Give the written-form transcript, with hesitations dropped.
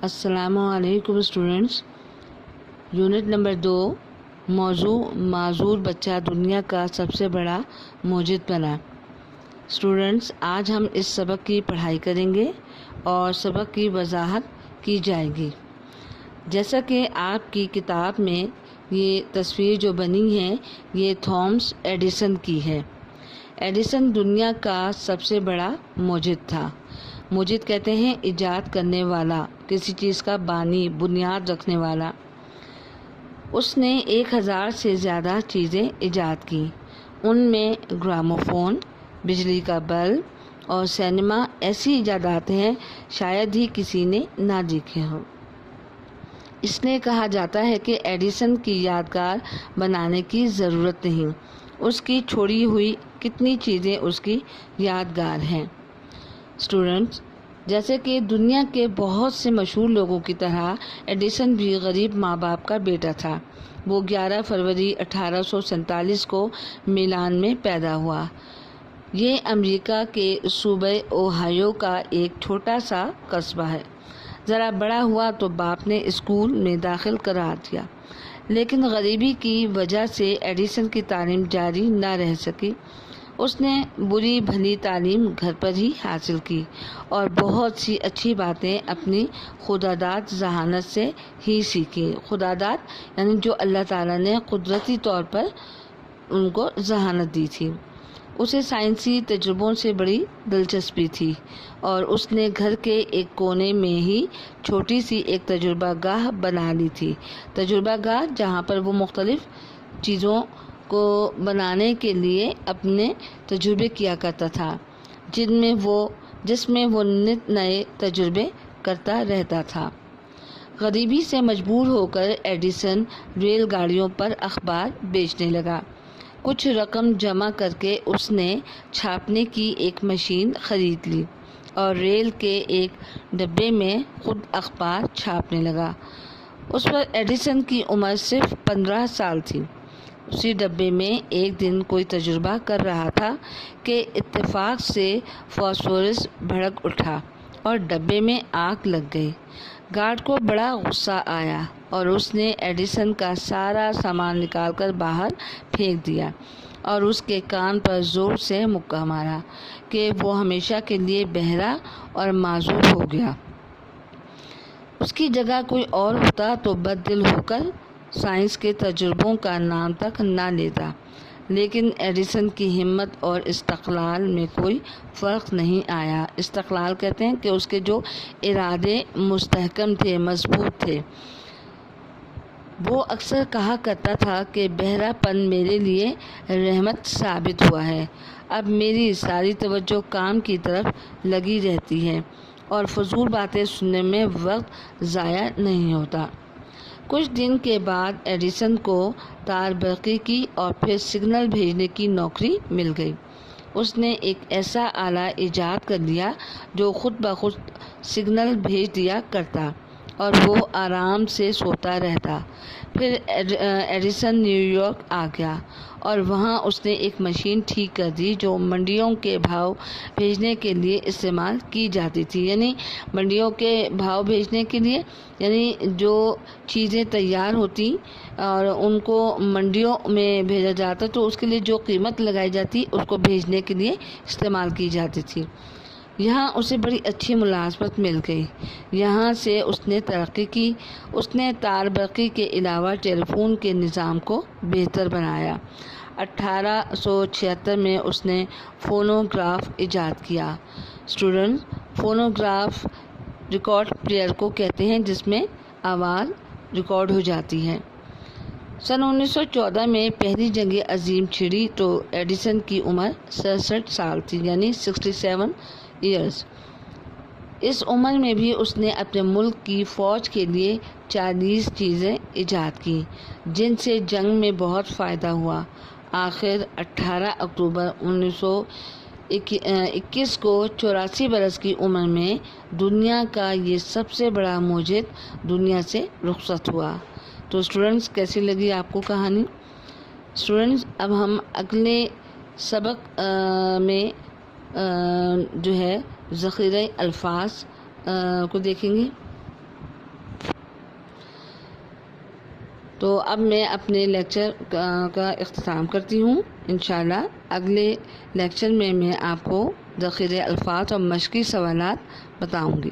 अस्सलामु अलैकुम students. Unit number 2 मौजू माजूर बच्चा दुनिया का सबसे बड़ा मोजिद बना। स्टूडेंट्स, आज हम इस सबक की पढ़ाई करेंगे और सबक की वजाहत की जाएगी। जैसा कि आपकी किताब में ये तस्वीर जो बनी है ये थॉमस एडिसन की है। एडिसन दुनिया का सबसे बड़ा मोजिद था। मोजिद कहते हैं इजाद करने वाला, किसी चीज़ का बानी, बुनियाद रखने वाला। उसने 1000 से ज़्यादा चीज़ें इजाद की। उनमें ग्रामोफोन, बिजली का बल्ब और सिनेमा ऐसी इजादात हैं शायद ही किसी ने ना देखे हों। इसलिए कहा जाता है कि एडिसन की यादगार बनाने की ज़रूरत नहीं, उसकी छोड़ी हुई कितनी चीज़ें उसकी यादगार हैं। स्टूडेंट्स, जैसे कि दुनिया के बहुत से मशहूर लोगों की तरह एडिसन भी गरीब माँ बाप का बेटा था। वो 11 फरवरी 1847 को मिलान में पैदा हुआ। ये अमेरिका के सूबे ओहायो का एक छोटा सा कस्बा है। ज़रा बड़ा हुआ तो बाप ने स्कूल में दाखिल करा दिया, लेकिन गरीबी की वजह से एडिसन की तालीम जारी न रह सकी। उसने बुरी भली तालीम घर पर ही हासिल की और बहुत सी अच्छी बातें अपनी खुदादाद जहानत से ही सीखी। खुदादाद यानी जो अल्लाह ताला ने कुदरती तौर पर उनको जहानत दी थी। उसे साइंसी तजुर्बों से बड़ी दिलचस्पी थी और उसने घर के एक कोने में ही छोटी सी एक तजुर्बा गाह बना ली थी। तजुर्बा गाह जहाँ पर वो मुख्तलिफ चीज़ों को बनाने के लिए अपने तजुर्बे किया करता था, जिसमें वो नित नए तजुर्बे करता रहता था। गरीबी से मजबूर होकर एडिसन रेलगाड़ियों पर अखबार बेचने लगा। कुछ रकम जमा करके उसने छापने की एक मशीन खरीद ली और रेल के एक डब्बे में खुद अखबार छापने लगा। उस पर एडिसन की उम्र सिर्फ 15 साल थी। उसी डब्बे में एक दिन कोई तजुर्बा कर रहा था कि इत्तेफाक से फास्फोरस भड़क उठा और डब्बे में आग लग गई। गार्ड को बड़ा गुस्सा आया और उसने एडिसन का सारा सामान निकालकर बाहर फेंक दिया और उसके कान पर ज़ोर से मुक्का मारा कि वो हमेशा के लिए बहरा और माजूर हो गया। उसकी जगह कोई और होता तो बददिल होकर साइंस के तजुर्बों का नाम तक ना लेता, लेकिन एडिसन की हिम्मत और इस्तक़लाल में कोई फ़र्क नहीं आया। इस्तक़लाल कहते हैं कि उसके जो इरादे मुस्तहकम थे, मजबूत थे। वो अक्सर कहा करता था कि बहरापन मेरे लिए रहमत साबित हुआ है। अब मेरी सारी तवज्जो काम की तरफ लगी रहती है और फजूल बातें सुनने में वक्त ज़ाया नहीं होता। कुछ दिन के बाद एडिसन को तार बरक़ी की और फिर सिग्नल भेजने की नौकरी मिल गई। उसने एक ऐसा आला ईजाद कर लिया जो खुद ब खुद सिग्नल भेज दिया करता और वो आराम से सोता रहता। फिर एडिसन न्यूयॉर्क आ गया और वहाँ उसने एक मशीन ठीक कर दी जो मंडियों के भाव भेजने के लिए इस्तेमाल की जाती थी। यानी मंडियों के भाव भेजने के लिए, यानी जो चीज़ें तैयार होती और उनको मंडियों में भेजा जाता तो उसके लिए जो कीमत लगाई जाती उसको भेजने के लिए इस्तेमाल की जाती थी। यहाँ उसे बड़ी अच्छी मुलाजमत मिल गई। यहाँ से उसने तरक्की की। उसने तार बरक़ी के अलावा टेलीफोन के निज़ाम को बेहतर बनाया। 1876 में उसने फ़ोनोग्राफ ईजाद किया। स्टूडेंट, फ़ोनोग्राफ रिकॉर्ड प्लेयर को कहते हैं जिसमें आवाज़ रिकॉर्ड हो जाती है। सन 1914 में पहली जंग अजीम छिड़ी तो एडिसन की उम्र 67 साल थी, यानी 67 ईयर्स। इस उम्र में भी उसने अपने मुल्क की फ़ौज के लिए 40 चीज़ें ईजाद की जिनसे जंग में बहुत फ़ायदा हुआ। आखिर 18 अक्टूबर 1921 को 84 बरस की उम्र में दुनिया का ये सबसे बड़ा मोजिद दुनिया से रुखसत हुआ। तो स्टूडेंट्स, कैसी लगी आपको कहानी? स्टूडेंट्स, अब हम अगले सबक में जो है ज़ख़ीरे अल्फाज को देखेंगे। تو اب میں اپنے لیکچر کا اختتام کرتی ہوں. انشاءاللہ اگلے لیکچر میں آپ کو ذخیرہ الفاظ اور مشقی سوالات بتاؤں گی.